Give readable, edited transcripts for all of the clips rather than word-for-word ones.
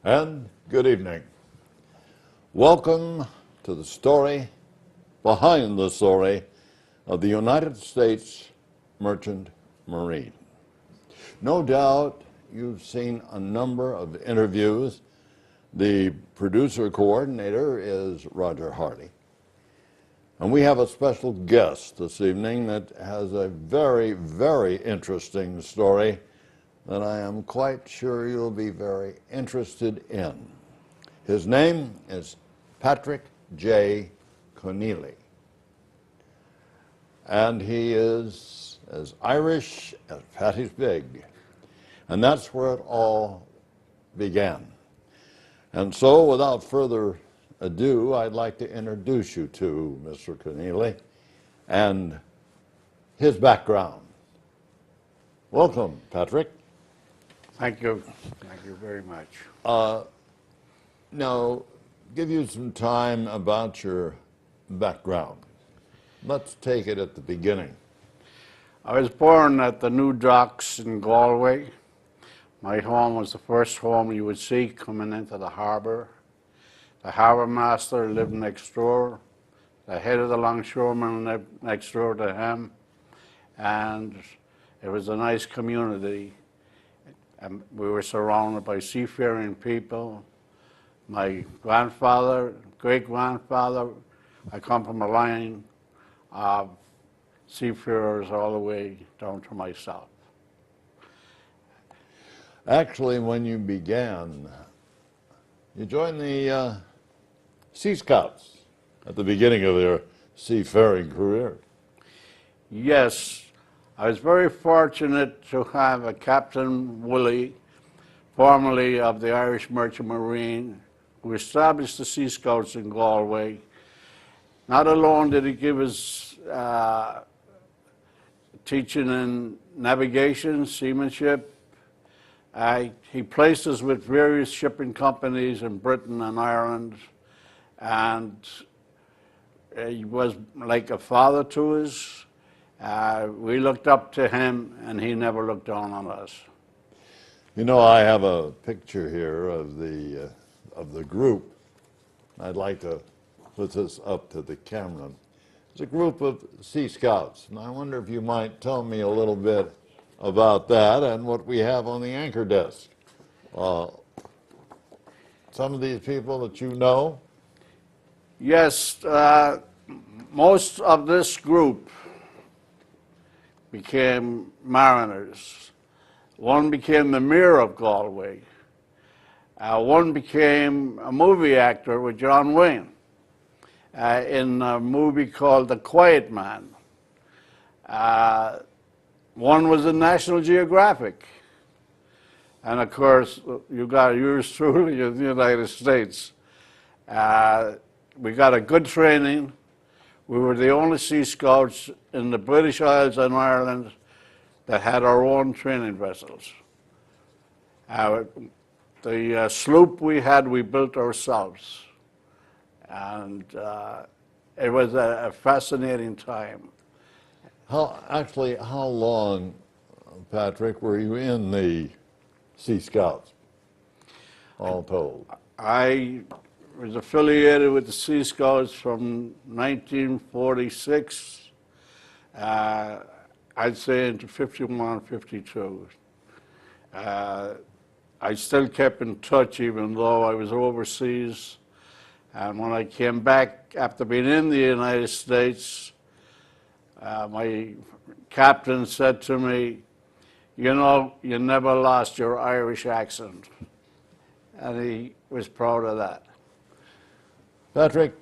And good evening. Welcome to the story behind the story of the United States Merchant Marine. No doubt you've seen a number of interviews. The producer coordinator is Roger Hardy. And we have a special guest this evening that has a very, very interesting story that I am quite sure you'll be very interested in. His name is Patrick J. Conneely. And he is as Irish as Patty's Big. And that's where it all began. And so, without further ado, I'd like to introduce you to Mr. Conneely and his background. Welcome, Patrick. Thank you. Thank you very much. Now, give you some time about your background. Let's take it at the beginning. I was born at the New Docks in Galway. My home was the first home you would see coming into the harbour. The harbour master lived next door. The head of the longshoremen lived next door to him. And it was a nice community. And we were surrounded by seafaring people. My grandfather, great-grandfather, I come from a line of seafarers all the way down to myself. Actually, when you began, you joined the Sea Scouts at the beginning of your seafaring career. Yes, I was very fortunate to have a Captain Woolley, formerly of the Irish Merchant Marine, who established the Sea Scouts in Galway. Not alone did he give us teaching in navigation, seamanship. He placed us with various shipping companies in Britain and Ireland, and he was like a father to us. We looked up to him, and he never looked down on us. You know, I have a picture here of the group. I'd like to put this up to the camera. It's a group of Sea Scouts, and I wonder if you might tell me a little bit about that and what we have on the anchor desk. Some of these people that you know? Yes, most of this group became mariners. One became the mayor of Galway. One became a movie actor with John Wayne in a movie called The Quiet Man. One was in National Geographic. And of course, you got yours truly in the United States. We got a good training. We were the only Sea Scouts in the British Isles and Ireland that had our own training vessels. The sloop we had, we built ourselves. And it was a fascinating time. How long, Patrick, were you in the Sea Scouts, all told? I was affiliated with the Sea Scouts from 1946, I'd say into 51, 52. I still kept in touch even though I was overseas. And when I came back after being in the United States, my captain said to me, "You know, you never lost your Irish accent." And he was proud of that. Patrick,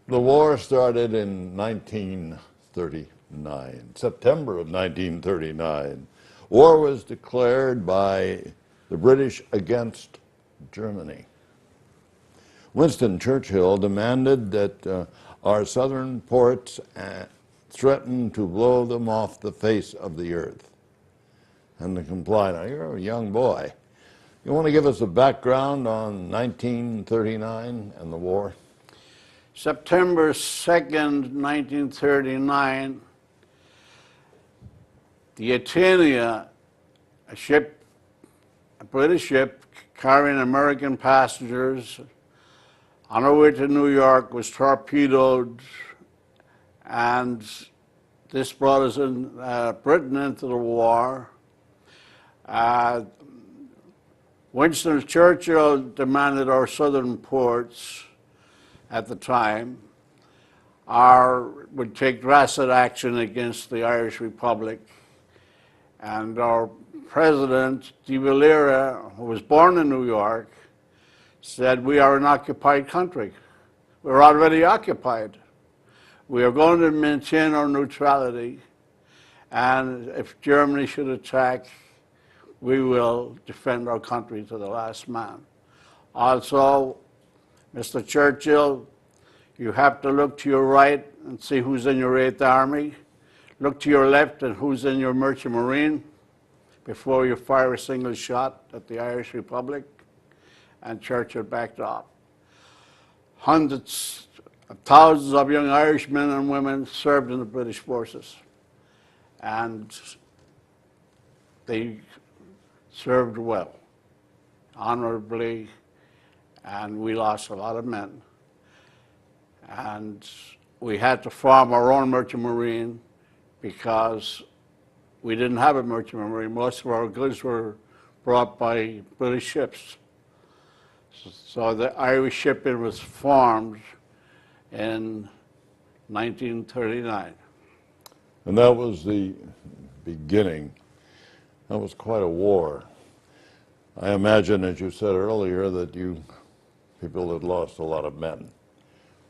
the war started in 1939, September of 1939. War was declared by the British against Germany. Winston Churchill demanded that our southern ports threatened to blow them off the face of the earth. And to comply. Now, you're a young boy. You want to give us a background on 1939 and the war? September 2nd, 1939, the Atenia, a British ship, carrying American passengers on our way to New York was torpedoed, and this brought us in Britain into the war. Winston Churchill demanded our southern ports at the time would take drastic action against the Irish Republic. And our president, de Valera, who was born in New York, said, "We are an occupied country. We're already occupied. We are going to maintain our neutrality, and if Germany should attack, we will defend our country to the last man." Also, Mr. Churchill, you have to look to your right and see who's in your 8th Army. Look to your left and who's in your Merchant Marine before you fire a single shot at the Irish Republic. And Churchill backed off. Hundreds of thousands of young Irish men and women served in the British forces. And they served well, honorably, and we lost a lot of men. And we had to form our own Merchant Marine because we didn't have a Merchant Marine. Most of our goods were brought by British ships. So the Irish shipping was formed in 1939. And that was the beginning. That was quite a war. I imagine, as you said earlier, that people had lost a lot of men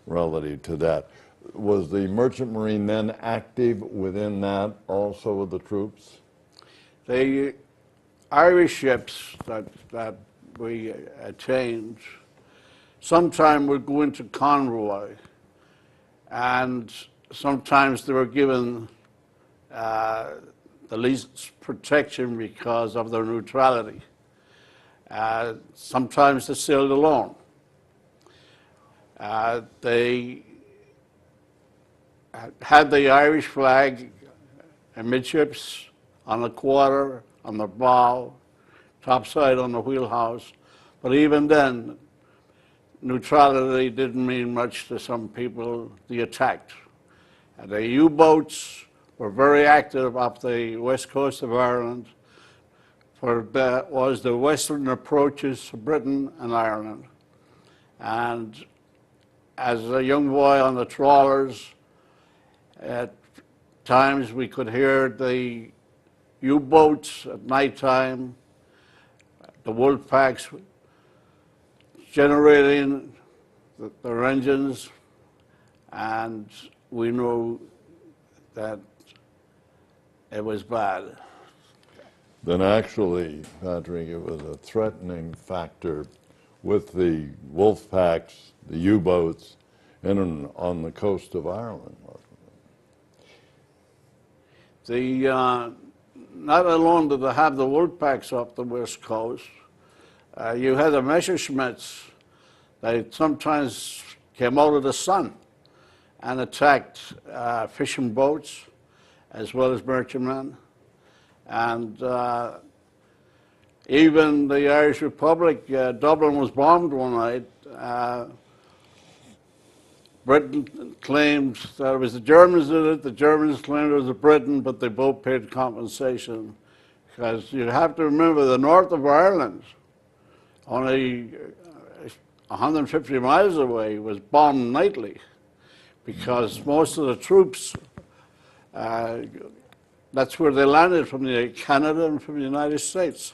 relative to that. Was the Merchant Marine then active within that also with the troops? The Irish ships that we attained sometime would go into convoy, and sometimes they were given the least protection because of their neutrality. Sometimes they sailed alone. They had the Irish flag amidships, on the quarter, on the bow, topside on the wheelhouse. But even then, neutrality didn't mean much to some people. They attacked. And the U-boats were very active off the west coast of Ireland, for that was the western approaches to Britain and Ireland. And as a young boy on the trawlers, at times we could hear the U-boats at nighttime, the wolf packs generating their engines, and we knew that it was bad. Then actually, Patrick, it was a threatening factor with the wolf packs, the U-boats, on the coast of Ireland. Not alone did they have the wolf packs off the west coast, you had the Messerschmitts. They sometimes came out of the sun and attacked fishing boats as well as merchantmen. And even the Irish Republic, Dublin was bombed one night. Britain claimed that it was the Germans did it, the Germans claimed it was the Britain, but they both paid compensation. Because you have to remember, the north of Ireland, only 150 miles away, was bombed nightly, because most of the troops, that's where they landed, from Canada and from the United States.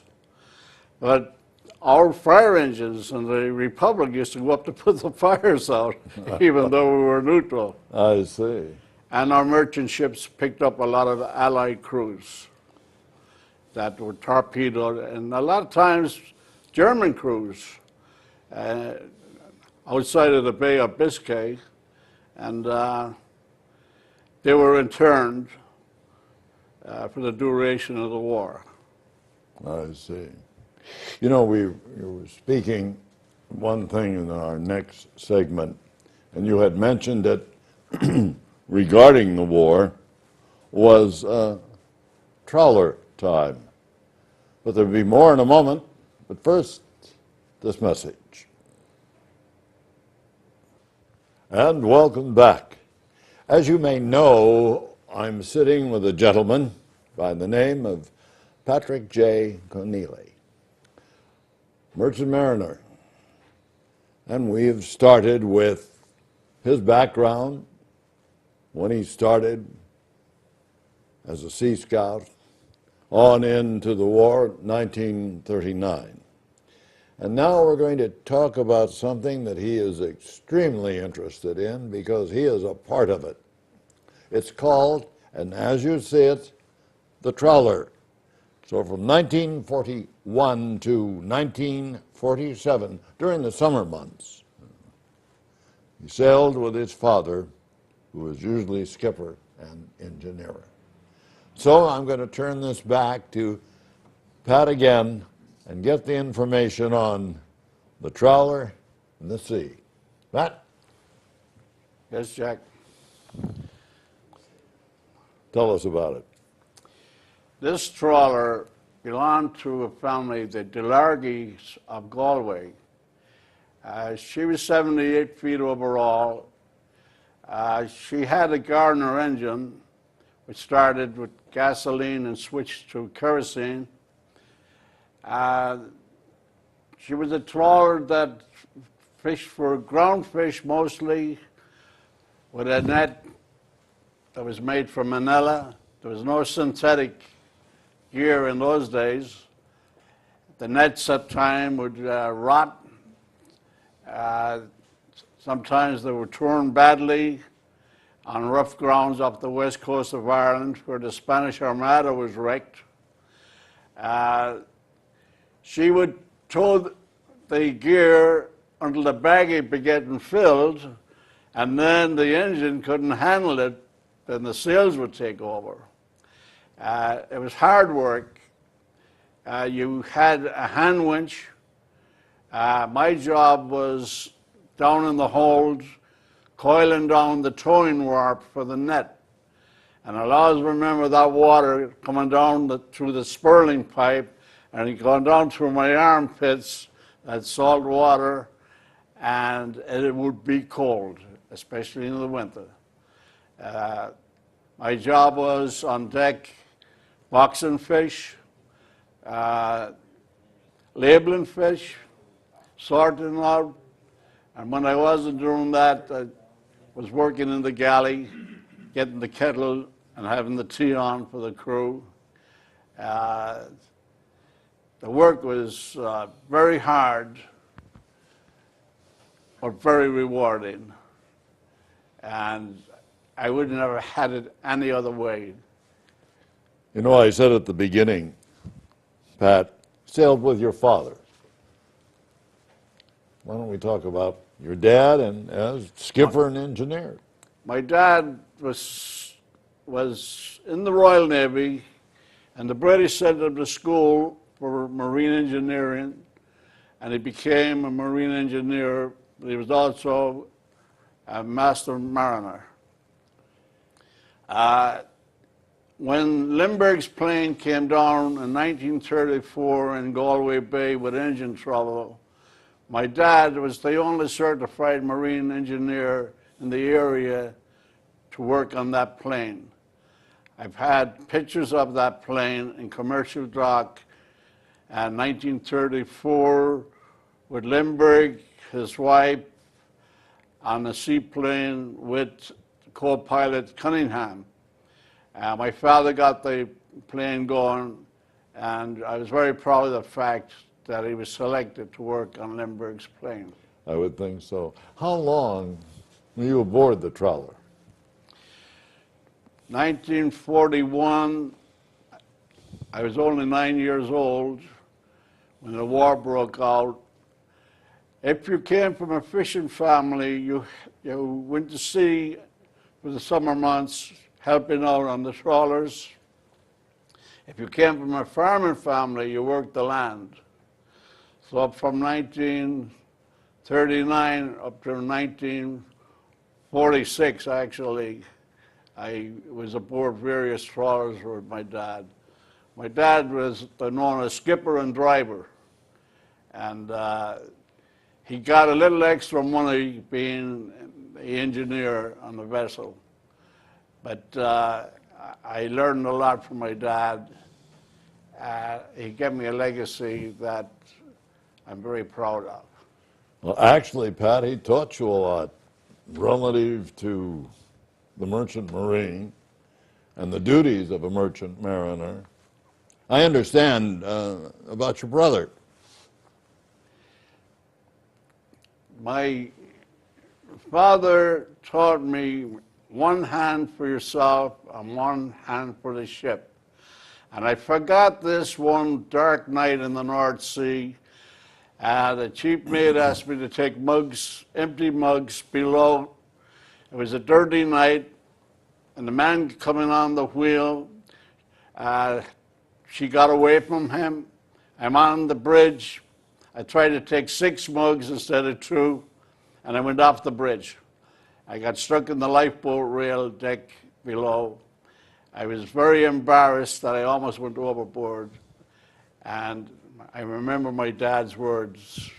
But our fire engines in the Republic used to go up to put the fires out, even though we were neutral. I see. And our merchant ships picked up a lot of Allied crews that were torpedoed, and a lot of times German crews outside of the Bay of Biscay, and they were interned for the duration of the war. I see. You know, we were speaking one thing in our next segment, and you had mentioned that regarding the war was trawler time. But there'll be more in a moment. But first, this message. And welcome back. As you may know, I'm sitting with a gentleman by the name of Patrick J. Conneely, merchant mariner. And we've started with his background when he started as a Sea Scout on into the war, 1939. And now we're going to talk about something that he is extremely interested in because he is a part of it. It's called, and as you see it, the trawler. So from 1941 to 1947, during the summer months, he sailed with his father, who was usually skipper and engineer. So I'm going to turn this back to Pat again and get the information on the trawler and the sea. Pat? Yes, Jack. Tell us about it. This trawler belonged to a family, the DeLargys of Galway. She was 78 feet overall. She had a Gardner engine, which started with gasoline and switched to kerosene. She was a trawler that fished for ground fish mostly, with a net that was made from manila. There was no synthetic gear in those days. The nets at times would rot. Sometimes they were torn badly on rough grounds off the west coast of Ireland where the Spanish Armada was wrecked. She would tow the gear until the baggage began filled, and then the engine couldn't handle it, then the sails would take over. It was hard work. You had a hand winch. My job was down in the hold, coiling down the towing warp for the net. And I'll always remember that water coming down through the spurling pipe and it going down through my armpits, that salt water, and it would be cold, especially in the winter. My job was on deck boxing fish, labeling fish, sorting out, and when I wasn't doing that, I was working in the galley, getting the kettle and having the tea on for the crew. The work was very hard, but very rewarding, and I would never have had it any other way. You know, I said at the beginning, Pat, sailed with your father. Why don't we talk about your dad and as skipper and engineer? My dad was in the Royal Navy, and the British sent him to school for marine engineering, and he became a marine engineer, but he was also a master mariner. When Lindbergh's plane came down in 1934 in Galway Bay with engine trouble, my dad was the only certified marine engineer in the area to work on that plane. I've had pictures of that plane in commercial dock in 1934 with Lindbergh, his wife, on a seaplane with co-pilot Cunningham. My father got the plane going, and I was very proud of the fact that he was selected to work on Lindbergh's plane. I would think so. How long were you aboard the trawler? 1941, I was only 9 years old when the war broke out. If you came from a fishing family, you went to sea for the summer months, helping out on the trawlers. If you came from a farming family, you worked the land. So from 1939 up to 1946, actually, I was aboard various trawlers with my dad. My dad was known as skipper and driver. And he got a little extra money being the engineer on the vessel. But I learned a lot from my dad. He gave me a legacy that I'm very proud of. Well, actually, Pat, he taught you a lot relative to the merchant marine and the duties of a merchant mariner. I understand about your brother. My father taught me one hand for yourself and one hand for the ship. And I forgot this one dark night in the North Sea. The chief mate asked me to take mugs, empty mugs below. It was a dirty night, and the man coming on the wheel, she got away from him. I'm on the bridge. I tried to take 6 mugs instead of 2, and I went off the bridge. I got stuck in the lifeboat rail deck below. I was very embarrassed that I almost went overboard. And I remember my dad's words,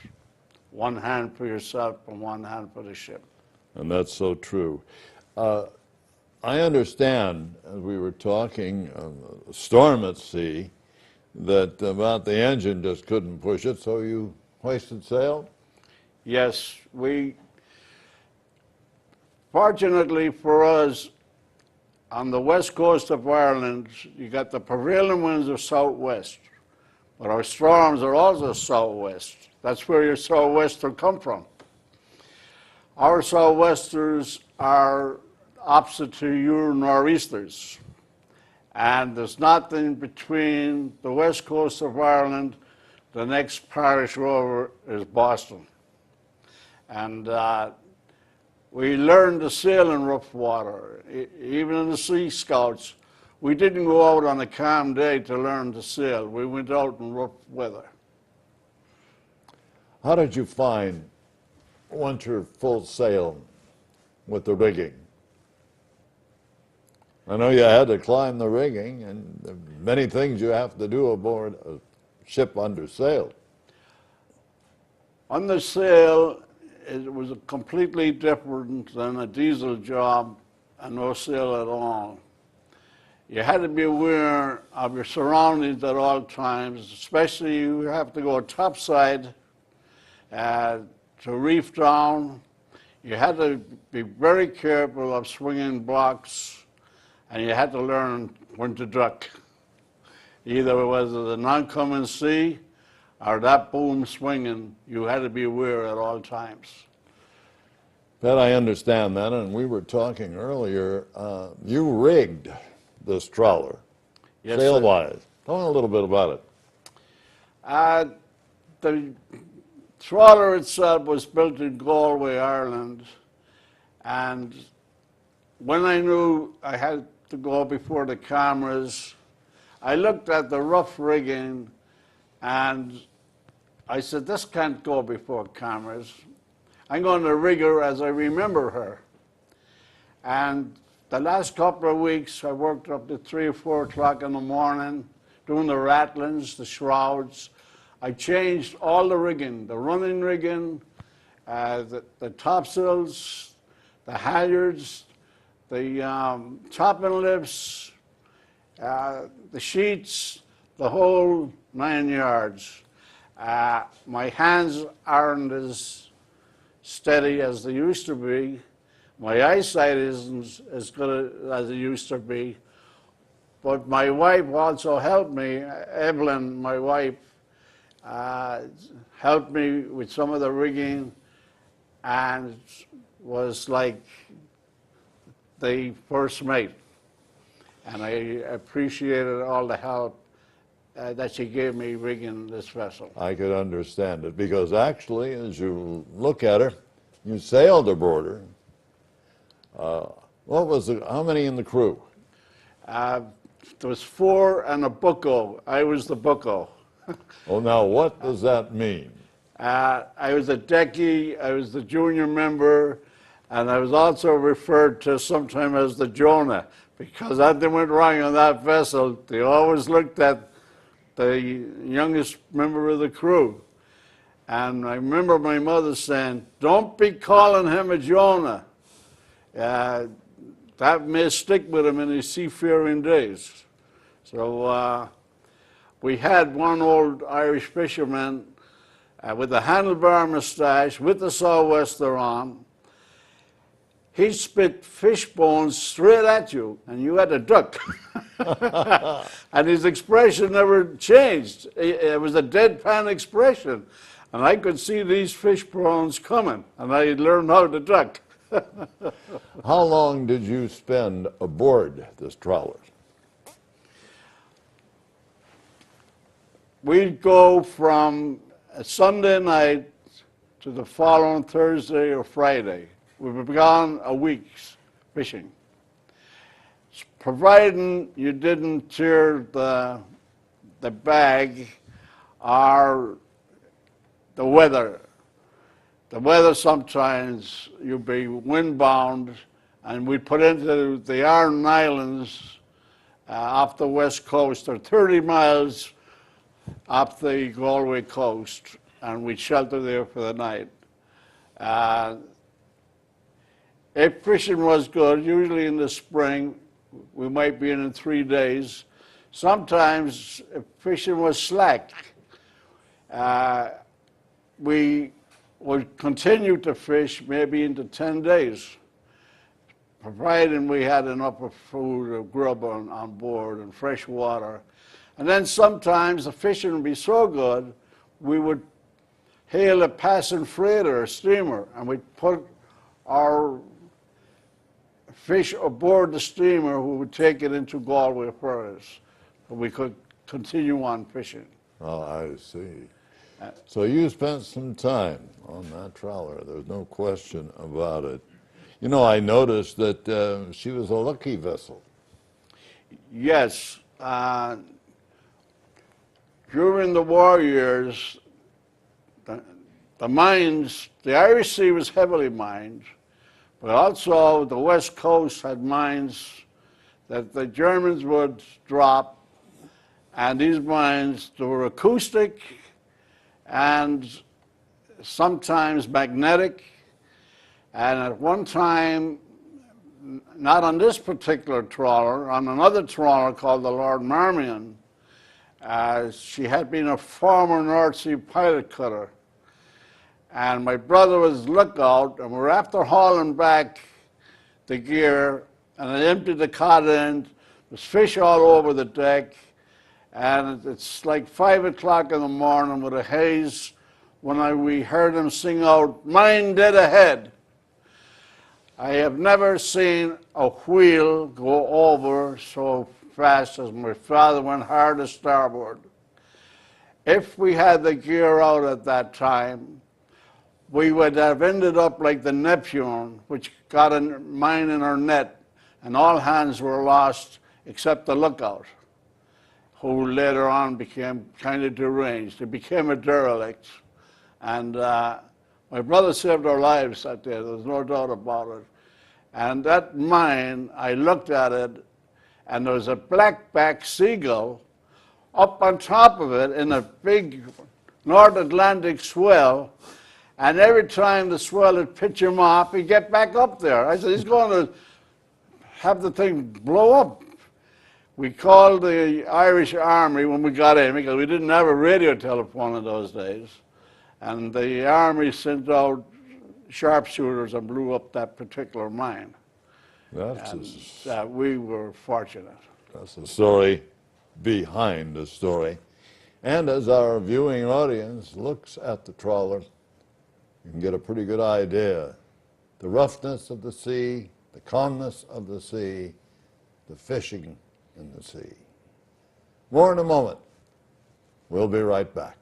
one hand for yourself and one hand for the ship. And that's so true. I understand, as we were talking, a storm at sea, that about the engine just couldn't push it, so you hoisted sail? Yes, fortunately for us, on the west coast of Ireland, you got the prevailing winds of southwest, but our storms are also southwest. That's where your southwester come from. Our southwesters are opposite to your nor'easters, and there's nothing between the west coast of Ireland. The next parish over is Boston, and we learned to sail in rough water. Even in the Sea Scouts, we didn't go out on a calm day to learn to sail. We went out in rough weather. How did you find, once you're full sail, with the rigging? I know you had to climb the rigging, and there are many things you have to do aboard a ship under sail. On the sail, it was completely different than a diesel job and no sail at all. You had to be aware of your surroundings at all times, especially you have to go topside to reef down. You had to be very careful of swinging blocks, and you had to learn when to duck. Either it was the non-coming sea or that boom swinging, you had to be aware at all times. Pat, I understand that, and we were talking earlier, you rigged this trawler, Yes, sail-wise. Tell me a little bit about it. The trawler itself was built in Galway, Ireland, and when I knew I had to go before the cameras, I looked at the rough rigging and I said, this can't go before cameras. I'm going to rig her as I remember her. And the last couple of weeks, I worked up to 3 or 4 o'clock in the morning, doing the rattlings, the shrouds. I changed all the rigging, the running rigging, the topsails, the halyards, the topping lifts, the sheets, the whole 9 yards. My hands aren't as steady as they used to be. My eyesight isn't as good as it used to be. But my wife also helped me. Evelyn, my wife, helped me with some of the rigging and was like the first mate. And I appreciated all the help that she gave me rigging this vessel. I could understand it, because actually, as you look at her, you sailed aboard her. How many in the crew? There was 4 and a bucko. I was the bucko. Oh, now what does that mean? I was a decky, I was the junior member, and I was also referred to sometimes as the Jonah, because anything went wrong on that vessel, they always looked at the youngest member of the crew. And I remember my mother saying, "Don't be calling him a Jonah. That may stick with him in his seafaring days." So we had one old Irish fisherman with a handlebar mustache, with the sou'wester on. He spit fish bones straight at you, and you had to duck. And his expression never changed. It was a deadpan expression. And I could see these fish bones coming, and I learned how to duck. How long did you spend aboard this trawler? We'd go from a Sunday night to the following Thursday or Friday. We would be gone a week's fishing, providing you didn't tear the bag or the weather. The weather, sometimes you'd be windbound, and we'd put into the Iron Islands off the west coast, or 30 miles off the Galway coast, and we'd shelter there for the night. If fishing was good, usually in the spring, we might be in 3 days. Sometimes, if fishing was slack, we would continue to fish maybe into 10 days, providing we had enough of food or grub on board and fresh water. And then sometimes the fishing would be so good, we would hail a passing freighter, a steamer, and we'd put our fish aboard the steamer who would take it into Galway for us, so we could continue on fishing. Oh, I see. So you spent some time on that trawler. There's no question about it. You know, I noticed that she was a lucky vessel. Yes. During the war years, the mines, the Irish Sea was heavily mined, but also the West Coast had mines that the Germans would drop, and these mines, they were acoustic and sometimes magnetic. And at one time, not on this particular trawler, on another trawler called the Lord Marmion, she had been a former North Sea pilot cutter. And my brother was lookout, and we were after hauling back the gear, and I emptied the cot end. There's fish all over the deck, and it's like 5 o'clock in the morning with a haze when we heard him sing out, "Mine dead ahead." I have never seen a wheel go over so fast as my father went hard to starboard. If we had the gear out at that time, we would have ended up like the Neptune, which got a mine in her net, and all hands were lost except the lookout, who later on became kind of deranged. He became a derelict. And my brother saved our lives that day, there's no doubt about it. And that mine, I looked at it, and there was a black-backed seagull up on top of it in a big North Atlantic swell, and every time the swell would pitch him off, he'd get back up there. I said, he's going to have the thing blow up. We called the Irish Army when we got in, because we didn't have a radio telephone in those days. And the Army sent out sharpshooters and blew up that particular mine. We were fortunate. That's the story behind the story. And as our viewing audience looks at the trawler, you can get a pretty good idea. The roughness of the sea, the calmness of the sea, the fishing in the sea. More in a moment. We'll be right back.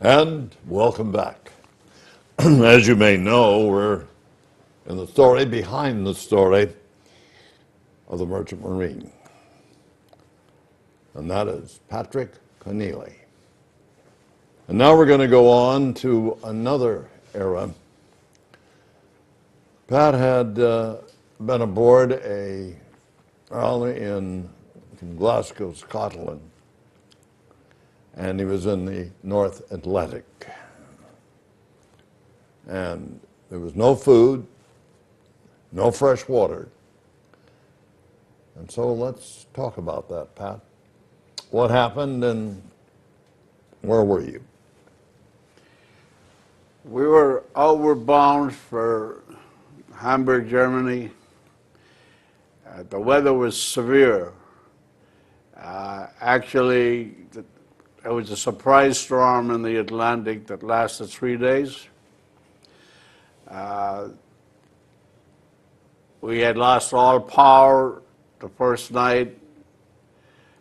And welcome back. As you may know, we're in the story behind the story of the Merchant Marine. And that is Patrick Conneely. And now we're going to go on to another era. Pat had been aboard a rally in Glasgow, Scotland. and he was in the North Atlantic. And there was no food, no fresh water. And so let's talk about that, Pat. What happened and where were you? We were outward bound for Hamburg, Germany. The weather was severe. Actually, there was a surprise storm in the Atlantic that lasted 3 days. We had lost all power the first night.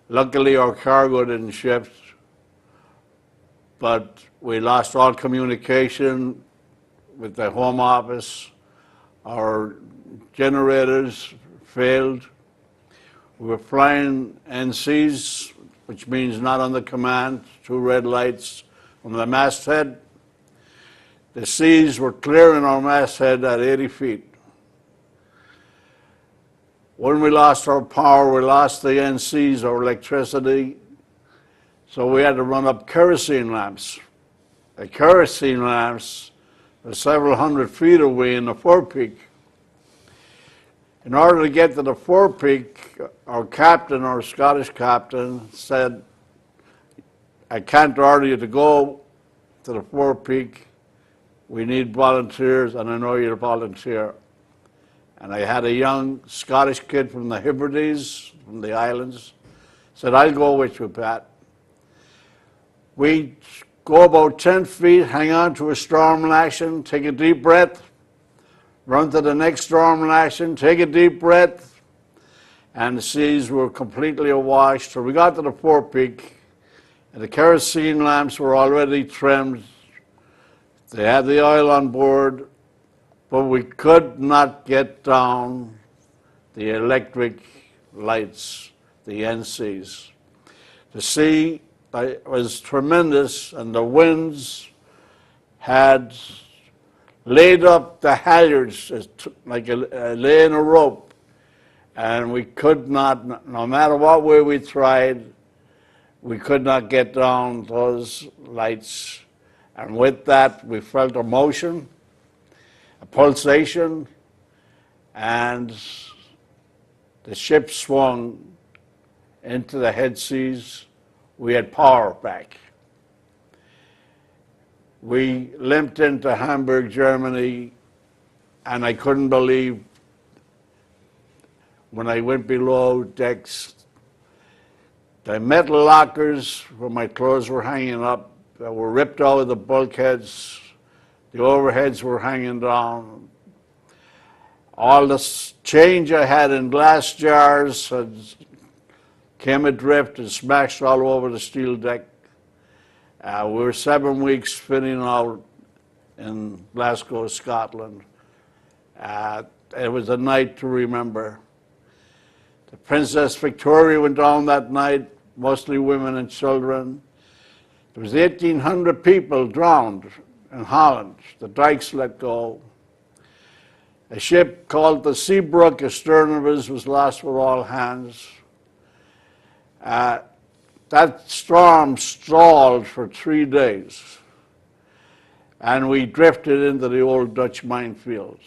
Luckily, our cargo didn't shift, but we lost all communication with the Home Office. Our generators failed. We were flying NCs, which means not under command, 2 red lights from the masthead. The seas were clearing our masthead at 80 feet. When we lost our power, we lost the NCs, our electricity, so we had to run up kerosene lamps. The kerosene lamps were several hundred feet away in the forepeak. In order to get to the forepeak, our captain, our Scottish captain, said, I can't order you to go to the forepeak. We need volunteers, and I know you'll volunteer. And I had a young Scottish kid from the Hebrides, from the islands, said, I'll go with you, Pat. We go about 10 feet, hang on to a storm lashing, take a deep breath, run to the next storm lashing, take a deep breath, and the seas were completely awash. So we got to the forepeak, and the kerosene lamps were already trimmed. They had the oil on board, but we could not get down the electric lights, the NCs. The sea was tremendous, and the winds had laid up the halyards like laying a rope, and we could not, no matter what way we tried, we could not get down those lights. And with that, we felt a motion, a pulsation, and the ship swung into the head seas. We had power back. We limped into Hamburg, Germany, and I couldn't believe when I went below decks, the metal lockers where my clothes were hanging up that were ripped out of the bulkheads, the overheads were hanging down. All the change I had in glass jars came adrift and smashed all over the steel deck. We were 7 weeks fitting out in Glasgow, Scotland. It was a night to remember. The Princess Victoria went down that night, mostly women and children. There was 1,800 people drowned in Holland. The dikes let go. A ship called the Seabrook, astern of us, was lost with all hands. That storm stalled for 3 days, and we drifted into the old Dutch minefields.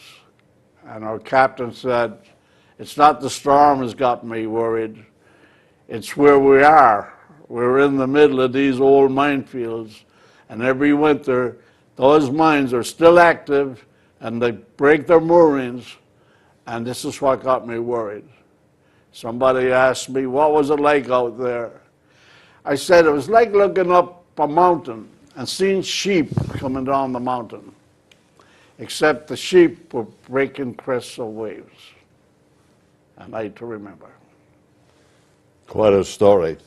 And our captain said, it's not the storm has got me worried, it's where we are. We're in the middle of these old minefields, and every winter those mines are still active and they break their moorings, and this is what got me worried. Somebody asked me, what was it like out there? I said, it was like looking up a mountain and seeing sheep coming down the mountain, except the sheep were breaking crests of waves. A night to remember. Quite a story.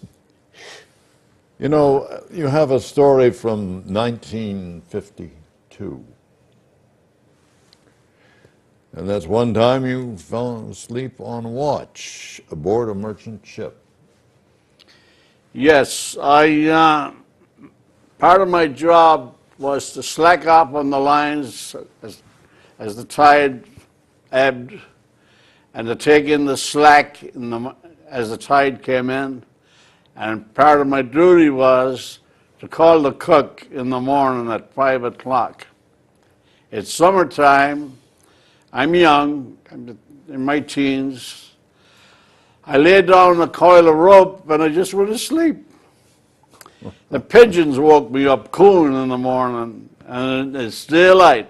You know, you have a story from 1952. And that's one time you fell asleep on watch aboard a merchant ship. Yes, part of my job was to slack off on the lines as the tide ebbed, and to take in the slack as the tide came in. And part of my duty was to call the cook in the morning at 5 o'clock. It's summertime. I'm young. I'm in my teens. I laid down a coil of rope and I just went to sleep. The pigeons woke me up cooing in the morning, and it's daylight.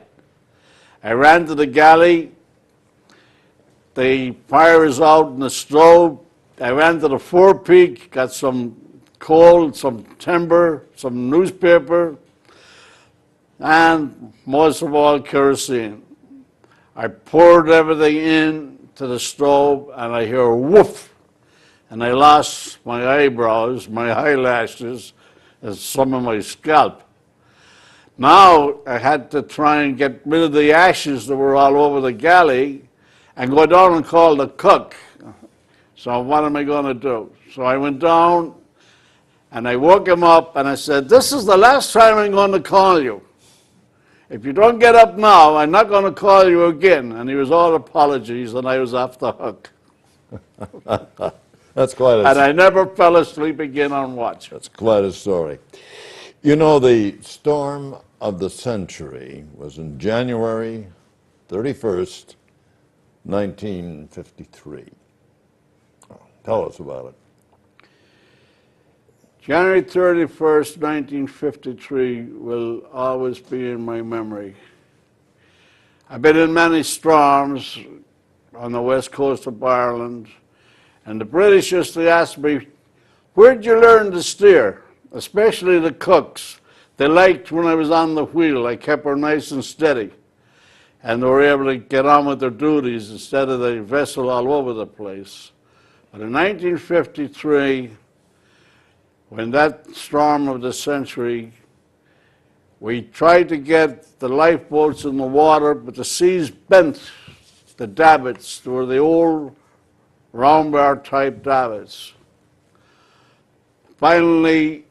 I ran to the galley. The fire is out in the stove. I ran to the forepeak, got some coal, some timber, some newspaper, and most of all, kerosene. I poured everything in to the stove, and I hear a woof, and I lost my eyebrows, my eyelashes, and some of my scalp. Now I had to try and get rid of the ashes that were all over the galley and go down and call the cook. So what am I going to do? So I went down and I woke him up and I said, "This is the last time I'm going to call you. If you don't get up now, I'm not going to call you again." And he was all apologies, and I was off the hook. That's quite And a, I never fell asleep again on watch. that's quite a story. You know, the storm of the century was in January 31st, 1953. Tell us about it. January 31st, 1953 will always be in my memory. I've been in many storms on the west coast of Ireland, and the British used to ask me, "Where'd you learn to steer?" Especially the cooks. They liked when I was on the wheel. I kept her nice and steady, and they were able to get on with their duties instead of the vessel all over the place. But in 1953, when that storm of the century, we tried to get the lifeboats in the water, but the seas bent the davits. They were the old round bar type davits. Finally,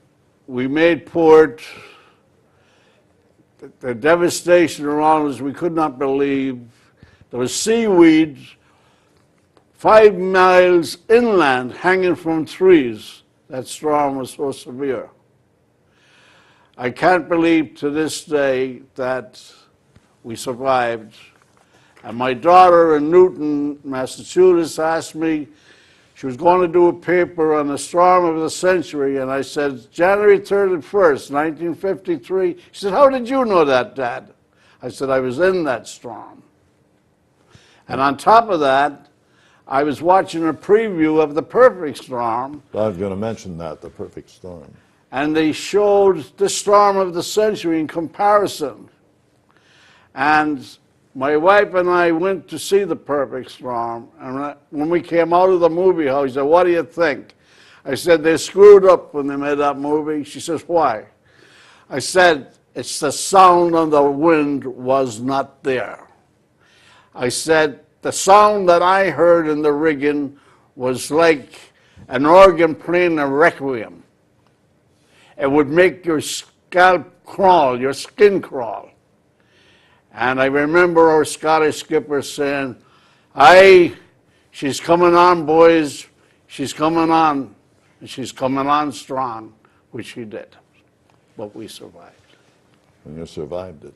we made port. The devastation around us, we could not believe. There was seaweed 5 miles inland hanging from trees. That storm was so severe. I can't believe to this day that we survived. And my daughter in Newton, Massachusetts, asked me, she was going to do a paper on the storm of the century, and I said, January 31st, 1953. She said, "How did you know that, Dad?" I said, "I was in that storm." And on top of that, I was watching a preview of The Perfect Storm. I was going to mention that, the perfect storm. And they showed the storm of the century in comparison. And my wife and I went to see The Perfect Storm, and when we came out of the movie house, she said, "What do you think?" I said, "They screwed up when they made that movie." She says, "Why?" I said, "It's the sound on the wind was not there." I said, "The sound that I heard in the rigging was like an organ playing a requiem. It would make your scalp crawl, your skin crawl." And I remember our Scottish skipper saying, "Aye, she's coming on, boys. She's coming on. And she's coming on strong," which she did. But we survived. And you survived it.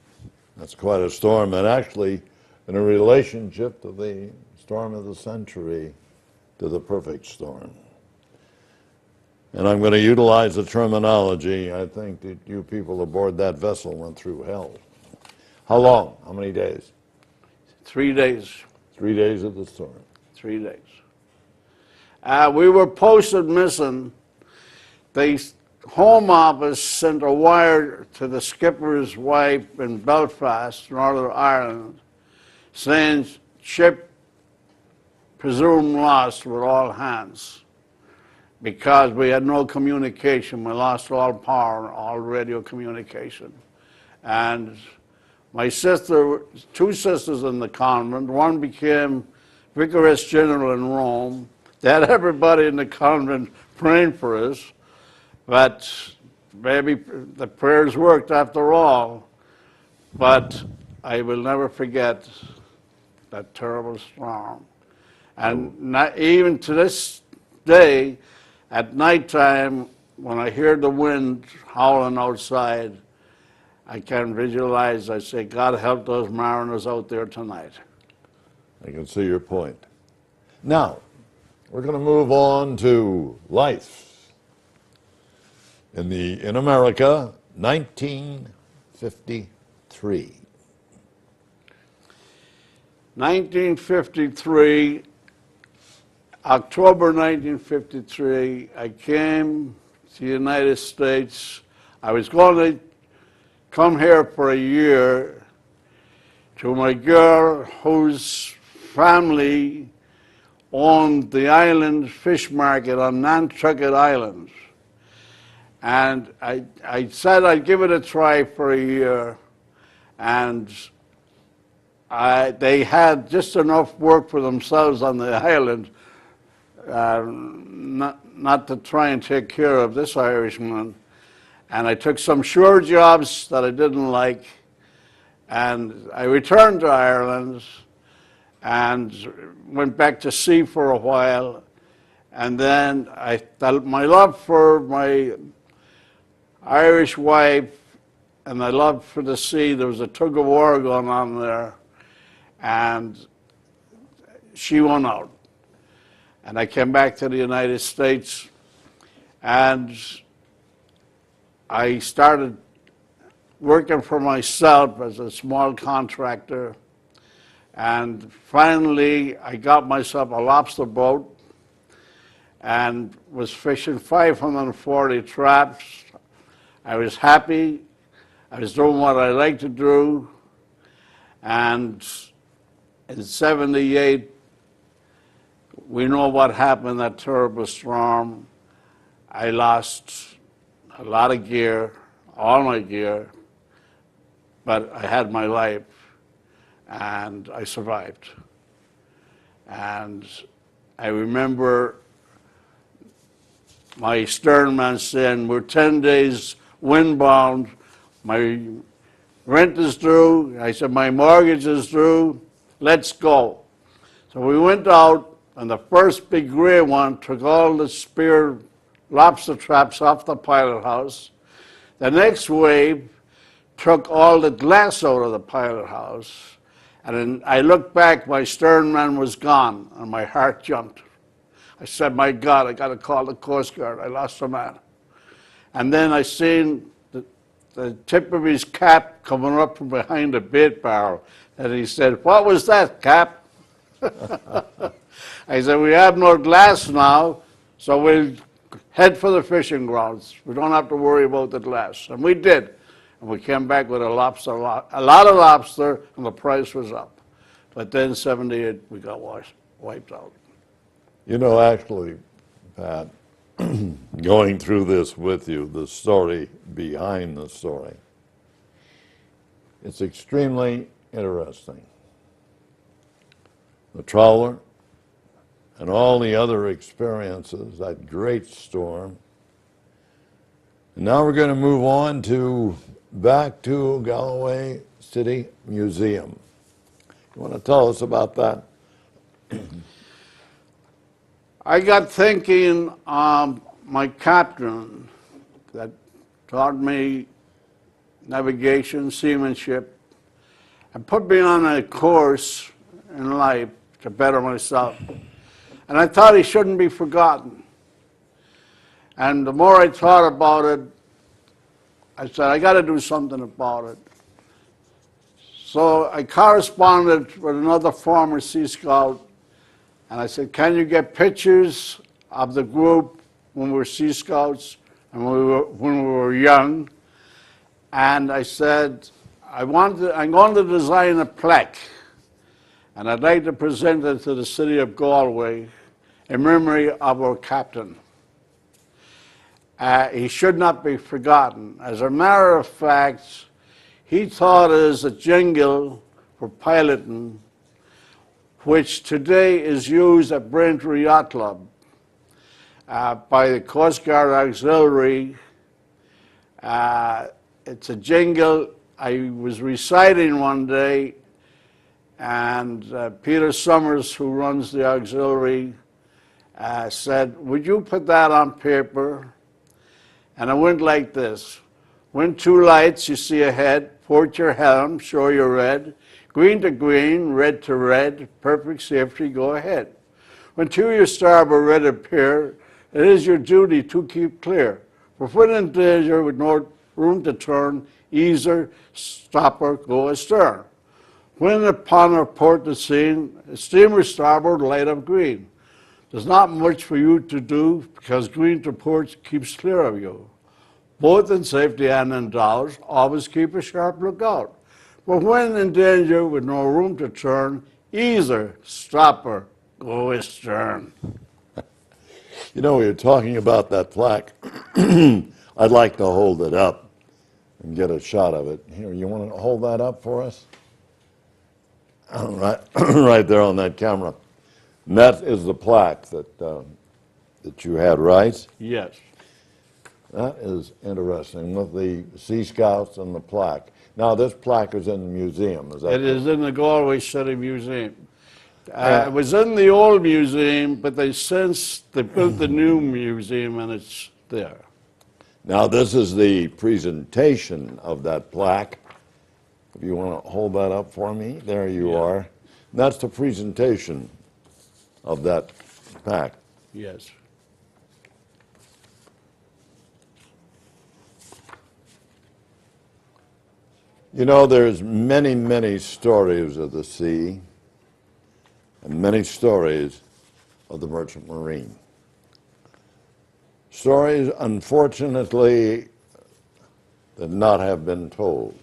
That's quite a storm, and actually in a relationship to the storm of the century, to the perfect storm. And I'm going to utilize the terminology. I think that you people aboard that vessel went through hell. How long? How many days? 3 days. 3 days of the storm. 3 days. We were posted missing. The Home Office sent a wire to the skipper's wife in Belfast, Northern Ireland, saying ship presumed lost with all hands, because we had no communication. We lost all power, all radio communication. And my sister, 2 sisters in the convent, one became Vicaress General in Rome. They had everybody in the convent praying for us, but maybe the prayers worked after all. But I will never forget that terrible storm. And not, even to this day, at nighttime, when I hear the wind howling outside, I can visualize, I say, God help those mariners out there tonight. I can see your point. Now, we're going to move on to life in America, 1953. 1953, October 1953, I came to the United States. I was going to come here for a year to my girl whose family owned the island fish market on Nantucket Island. And I said I'd give it a try for a year, and they had just enough work for themselves on the island, not to try and take care of this Irishman. And I took some shore jobs that I didn't like, and I returned to Ireland and went back to sea for a while. And then I felt my love for my Irish wife and my love for the sea. There was a tug of war going on there, and she won out. And I came back to the United States, and I started working for myself as a small contractor. And finally, I got myself a lobster boat and was fishing 540 traps. I was happy. I was doing what I like to do. And in '78, we know what happened, that terrible storm. I lost a lot of gear, all my gear, but I had my life, and I survived. And I remember my sternman saying, we're 10 days windbound, my rent is due. I said, my mortgage is due, let's go. So we went out, and the first big gray one took all the spear lobster traps off the pilot house. The next wave took all the glass out of the pilot house. And then I looked back, my sternman was gone, and my heart jumped. I said, my God, I got to call the Coast Guard. I lost a man. And then I seen the tip of his cap coming up from behind the bait barrel. And he said, what was that, Cap? I said, we have no glass now, so we'll head for the fishing grounds. We don't have to worry about the glass. And we did. And we came back with a lot of lobster, and the price was up. But then '78, we got wiped out. You know, actually, Pat, going through this with you, the story behind the story, it's extremely interesting. The trawler and all the other experiences, that great storm. And now we're going to move on to back to Galway City Museum. You want to tell us about that? I got thinking, my captain that taught me navigation, seamanship, and put me on a course in life to better myself. And I thought he shouldn't be forgotten. And the more I thought about it, I said, I got to do something about it. So I corresponded with another former Sea Scout, and I said, can you get pictures of the group when we were Sea Scouts and when we were young? And I said, I'm going to design a plaque, and I'd like to present it to the city of Galway in memory of our captain. He should not be forgotten. As a matter of fact, he taught us a jingle for piloting, which today is used at Braintree Yacht Club by the Coast Guard Auxiliary. It's a jingle I was reciting one day, and Peter Summers, who runs the auxiliary, said, would you put that on paper? And it went like this. When two lights you see ahead, port your helm, show you're red. Green to green, red to red, perfect safety, go ahead. When to your starboard red appear, it is your duty to keep clear. For when in danger with no room to turn, easer, stopper, go astern. When upon a port to scene, steamer starboard light up green. There's not much for you to do because green to port keeps clear of you. Both in safety and in dollars, always keep a sharp lookout. But when in danger with no room to turn, easer, stopper, go astern. You know, we were talking about that plaque. I'd like to hold it up and get a shot of it. Here, you want to hold that up for us? Right, right there on that camera. And that is the plaque that you had, right? Yes. That is interesting, with the Sea Scouts and the plaque. Now, this plaque is in the museum, is that It is correct? in the Galway City Museum. It was in the old museum, but they built the new museum and it's there. Now, this is the presentation of that plaque. If you want to hold that up for me, there you Yeah. are. And that's the presentation of that plaque. Yes. You know, there's many, many stories of the sea and many stories of the merchant marine. Stories, unfortunately, that not have been told.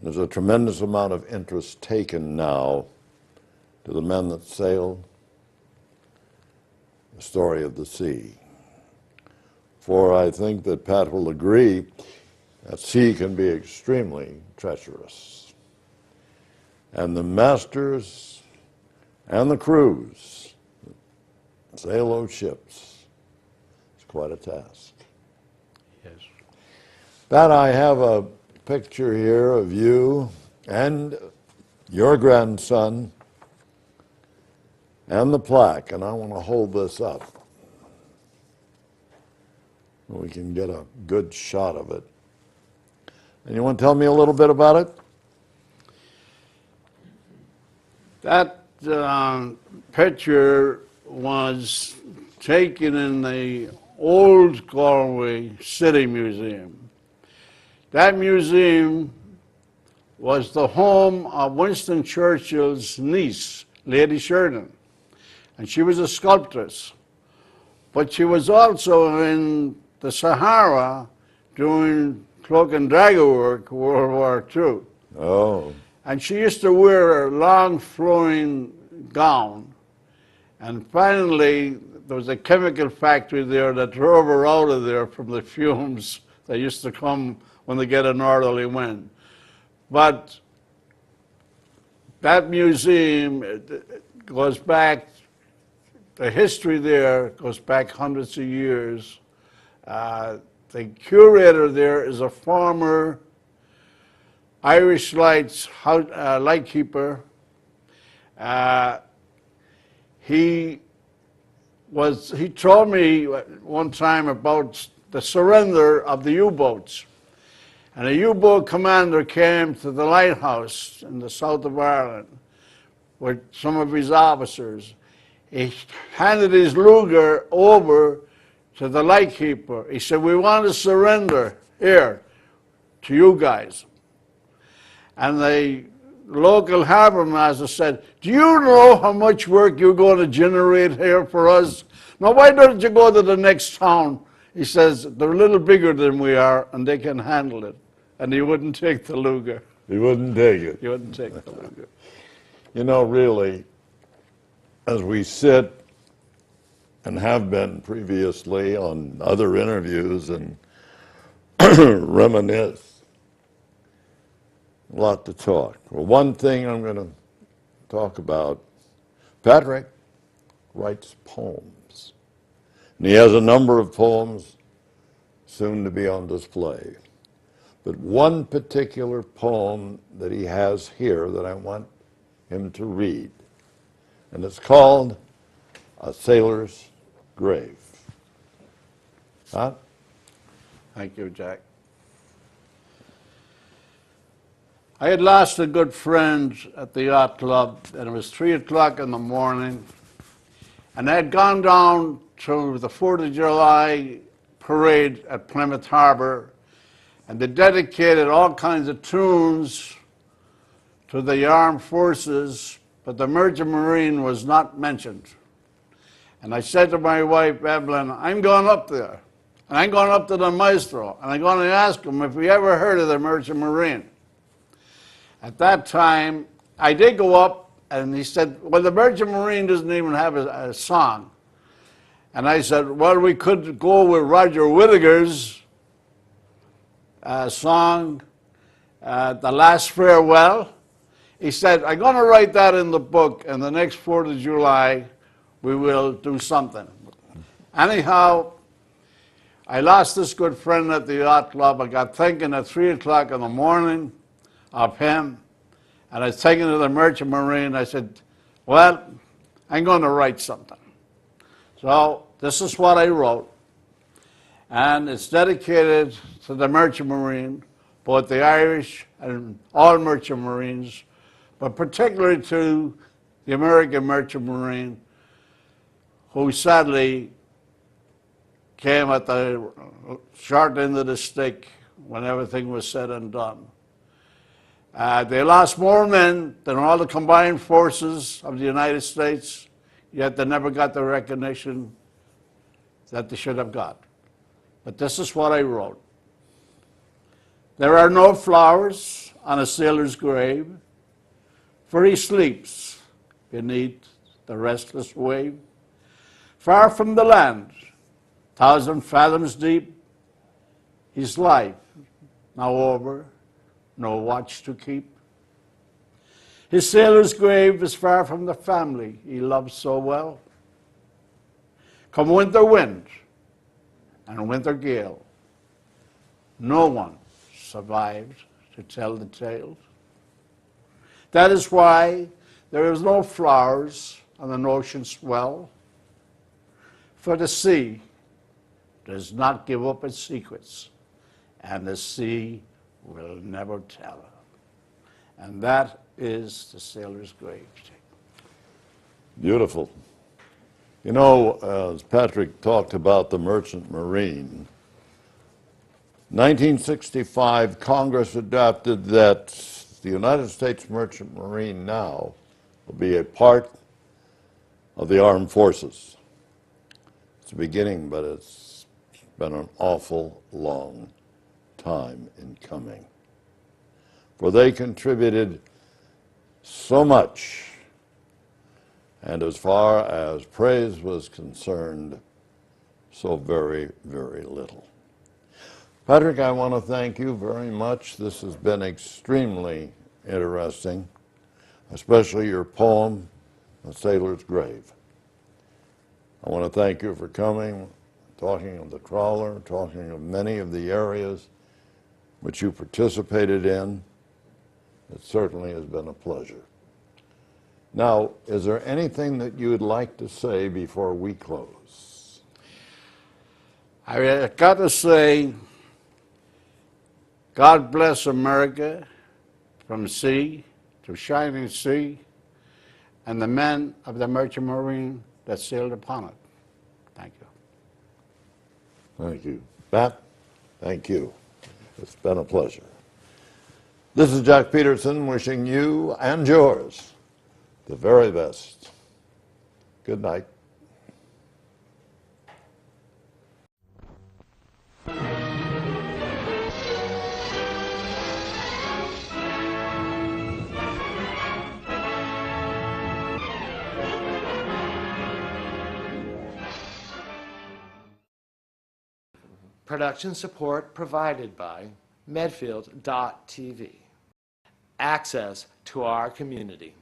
There's a tremendous amount of interest taken now to the men that sailed, the story of the sea. For I think that Pat will agree that sea can be extremely treacherous. And the masters and the crews that sail those ships, it's quite a task. Yes. Pat, I have a picture here of you and your grandson and the plaque, and I want to hold this up. We can get a good shot of it. And you want to tell me a little bit about it? That picture was taken in the old Galway City Museum. That museum was the home of Winston Churchill's niece, Lady Sheridan, and she was a sculptress. But she was also in the Sahara doing cloak and dagger work, World War II. Oh, And she used to wear a long flowing gown. And finally, there was a chemical factory there that drove her out of there from the fumes that used to come when they get a northerly wind. But that museum goes back, the history there goes back hundreds of years. The curator there is a former Irish Lights lightkeeper. He told me one time about the surrender of the U-boats. And a U-boat commander came to the lighthouse in the south of Ireland with some of his officers. He handed his Luger over to the lightkeeper. He said, "We want to surrender here to you guys." And the local harbor master said, "Do you know how much work you're going to generate here for us? Now, why don't you go to the next town?" He says, "They're a little bigger than we are, and they can handle it." And he wouldn't take the Luger. he wouldn't take it. He wouldn't take the Luger. You know, really, as we sit and have been previously on other interviews and reminisce, a lot to talk. Well, one thing I'm going to talk about, Patrick writes poems. And he has a number of poems soon to be on display. But one particular poem that he has here that I want him to read, and it's called A Sailor's Grave. Pat? Thank you, Jack. I had lost a good friend at the yacht club, and it was 3 o'clock in the morning, and I had gone down to the 4th of July parade at Plymouth Harbor, and they dedicated all kinds of tunes to the armed forces, but the Merchant Marine was not mentioned. And I said to my wife, Evelyn, I'm going up there, and I'm going up to the maestro, and I'm going to ask him if he ever heard of the Merchant Marine. At that time, I did go up, and he said, well, the Merchant Marine doesn't even have a song. And I said, well, we could go with Roger Whittaker's song, The Last Farewell. He said, I'm going to write that in the book, and the next 4th of July, we will do something. Anyhow, I lost this good friend at the yacht club. I got thinking at 3 o'clock in the morning of him, and I was taken to the Merchant Marine. I said, well, I'm going to write something. So this is what I wrote, and it's dedicated to the Merchant Marine, both the Irish and all Merchant Marines, but particularly to the American Merchant Marine, who sadly came at the short end of the stick when everything was said and done. They lost more men than all the combined forces of the United States, yet they never got the recognition that they should have got. But this is what I wrote. There are no flowers on a sailor's grave, for he sleeps beneath the restless wave. Far from the land, 1,000 fathoms deep, his life now over, no watch to keep. His sailor's grave is far from the family he loved so well. Come winter wind and winter gale, no one survived to tell the tale. That is why there is no flowers on an ocean swell, for the sea does not give up its secrets, and the sea will never tell. And that is the sailor's grave. Beautiful. You know, as Patrick talked about the Merchant Marine, 1965, Congress adopted that the United States Merchant Marine now will be a part of the armed forces. It's a beginning, but it's been an awful long time in coming. For they contributed so much, and as far as praise was concerned, so very, very little. Patrick, I want to thank you very much. This has been extremely interesting, especially your poem, The Sailor's Grave. I want to thank you for coming, talking of the trawler, talking of many of the areas which you participated in. It certainly has been a pleasure. Now, is there anything that you would like to say before we close? I got to say, God bless America from sea to shining sea, and the men of the Merchant Marine that sailed upon it. Thank you. Thank you. Matt, thank you. It's been a pleasure. This is Jack Peterson wishing you and yours the very best. Good night. Production support provided by Medfield.tv. Access to our community.